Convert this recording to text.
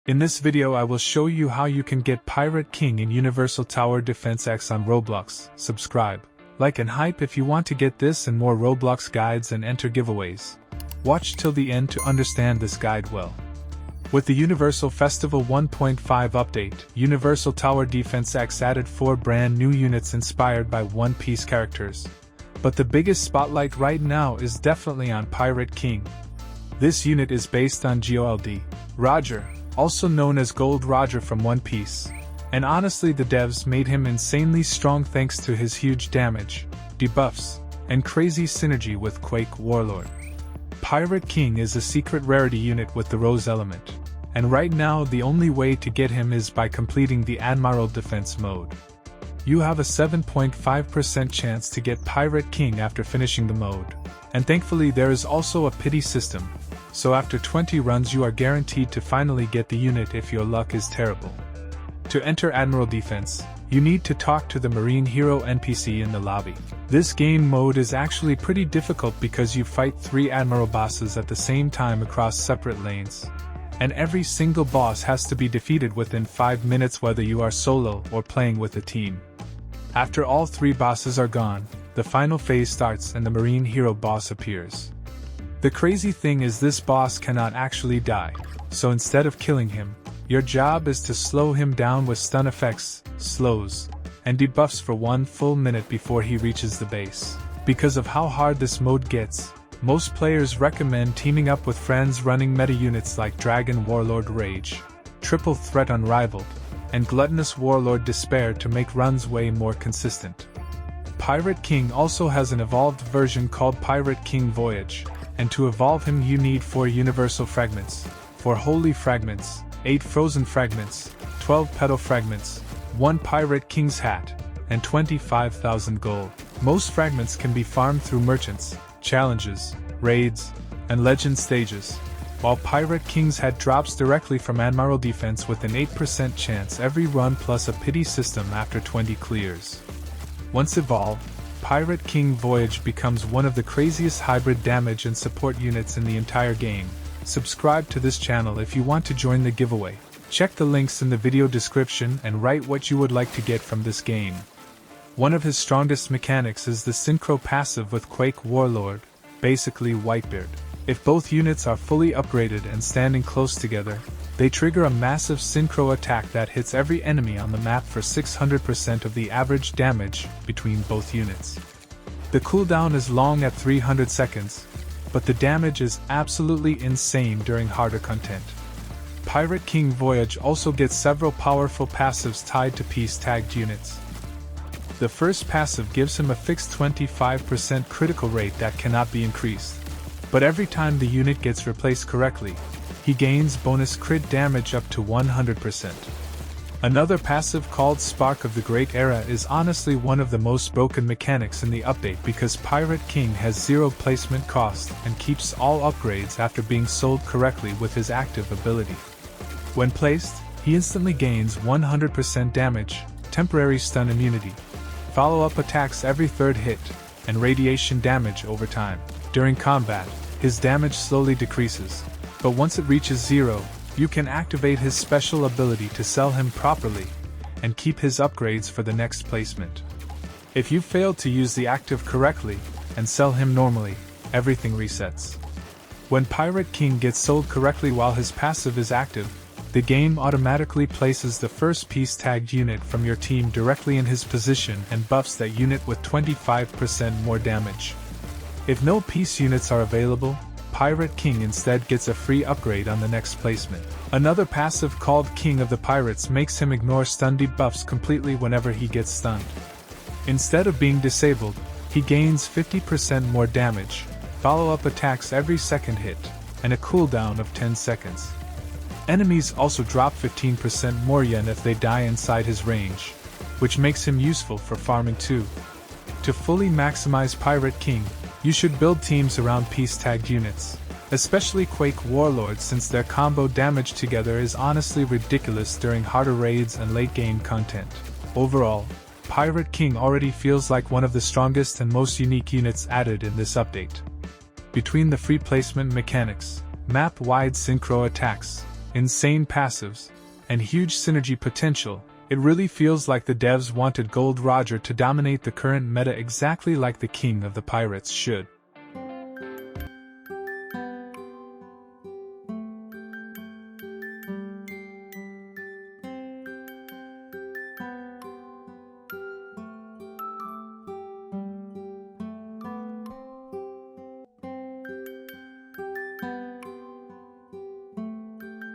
In this video I will show you how you can get Pirate King in Universal Tower Defense X on Roblox. Subscribe, like and hype if you want to get this and more Roblox guides and enter giveaways. Watch till the end to understand this guide well. With the Universal Festival 1.5 update, Universal Tower Defense X added 4 brand new units inspired by One Piece characters. But the biggest spotlight right now is definitely on Pirate King. This unit is based on Gold Roger, also known as Gold Roger from One Piece. And honestly, the devs made him insanely strong thanks to his huge damage, debuffs, and crazy synergy with Quake Warlord. Pirate King is a secret rarity unit with the Rose element, and right now the only way to get him is by completing the Admiral Defense mode. You have a 7.5% chance to get Pirate King after finishing the mode, and thankfully there is also a pity system, so after 20 runs you are guaranteed to finally get the unit if your luck is terrible. To enter Admiral Defense, you need to talk to the Marine Hero NPC in the lobby. This game mode is actually pretty difficult because you fight 3 Admiral bosses at the same time across separate lanes. And every single boss has to be defeated within 5 minutes whether you are solo or playing with a team. After all 3 bosses are gone, the final phase starts and the Marine Hero boss appears. The crazy thing is this boss cannot actually die, so instead of killing him, your job is to slow him down with stun effects, slows, and debuffs for 1 full minute before he reaches the base. Because of how hard this mode gets, most players recommend teaming up with friends running meta units like Dragon Warlord Rage, Triple Threat Unrivaled, and Gluttonous Warlord Despair to make runs way more consistent. Pirate King also has an evolved version called Pirate King Voyage, and to evolve him you need 4 Universal Fragments, 4 Holy Fragments, 8 Frozen Fragments, 12 Petal Fragments, 1 Pirate King's Hat, and 25,000 gold. Most fragments can be farmed through merchants, challenges, raids, and legend stages, while Pirate King's Hat drops directly from Admiral Defense with an 8% chance every run plus a pity system after 20 clears. Once evolved, Pirate King Voyage becomes one of the craziest hybrid damage and support units in the entire game. Subscribe to this channel if you want to join the giveaway. Check the links in the video description and write what you would like to get from this game. One of his strongest mechanics is the Synchro passive with Quake Warlord, basically Whitebeard. If both units are fully upgraded and standing close together, they trigger a massive synchro attack that hits every enemy on the map for 600% of the average damage between both units. The cooldown is long at 300 seconds, but the damage is absolutely insane during harder content. Pirate King Voyage also gets several powerful passives tied to peace-tagged units. The first passive gives him a fixed 25% critical rate that cannot be increased, but every time the unit gets replaced correctly, he gains bonus crit damage up to 100%. Another passive called Spark of the Great Era is honestly one of the most broken mechanics in the update because Pirate King has 0 placement cost and keeps all upgrades after being sold correctly with his active ability. When placed, he instantly gains 100% damage, temporary stun immunity, follow-up attacks every 3rd hit, and radiation damage over time. During combat, his damage slowly decreases, but once it reaches 0, you can activate his special ability to sell him properly, and keep his upgrades for the next placement. If you fail to use the active correctly, and sell him normally, everything resets. When Pirate King gets sold correctly while his passive is active, the game automatically places the first peace-tagged unit from your team directly in his position and buffs that unit with 25% more damage. If no peace units are available, Pirate King instead gets a free upgrade on the next placement. Another passive called King of the Pirates makes him ignore stun debuffs completely whenever he gets stunned. Instead of being disabled, he gains 50% more damage, follow-up attacks every 2nd hit, and a cooldown of 10 seconds. Enemies also drop 15% more yen if they die inside his range, which makes him useful for farming too. To fully maximize Pirate King, you should build teams around peace-tagged units, especially Quake Warlords since their combo damage together is honestly ridiculous during harder raids and late-game content. Overall, Pirate King already feels like one of the strongest and most unique units added in this update. Between the free placement mechanics, map-wide synchro attacks, insane passives, and huge synergy potential, it really feels like the devs wanted Gold Roger to dominate the current meta exactly like the King of the Pirates should.